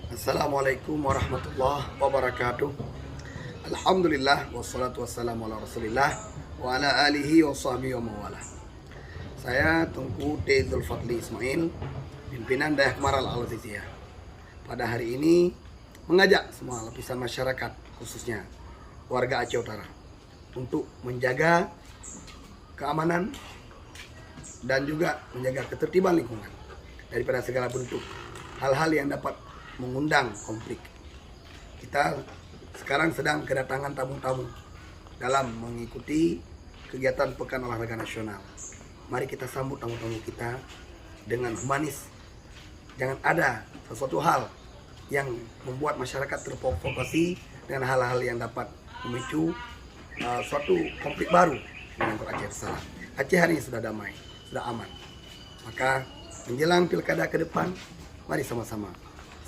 Assalamualaikum warahmatullahi wabarakatuh. Alhamdulillah wassalatu wassalamu ala Rasulillah wa ala alihi wa sahbihi wa mawala. Saya Tengku T. Zulfadli Ismail, pimpinan Dayak Maral Al-Aziziyah. Pada hari ini mengajak semua lapisan masyarakat, khususnya warga Aceh Utara, untuk menjaga keamanan dan juga menjaga ketertiban lingkungan daripada segala bentuk hal-hal yang dapat mengundang konflik. Kita sekarang sedang kedatangan tamu-tamu dalam mengikuti kegiatan Pekan Olahraga Nasional. Mari kita sambut tamu-tamu kita dengan humanis. Jangan ada sesuatu hal yang membuat masyarakat terprovokasi dengan hal-hal yang dapat memicu suatu konflik baru dengan Aceh Salah. Aceh hari ini sudah damai, sudah aman. Maka menjelang pilkada ke depan, mari sama-sama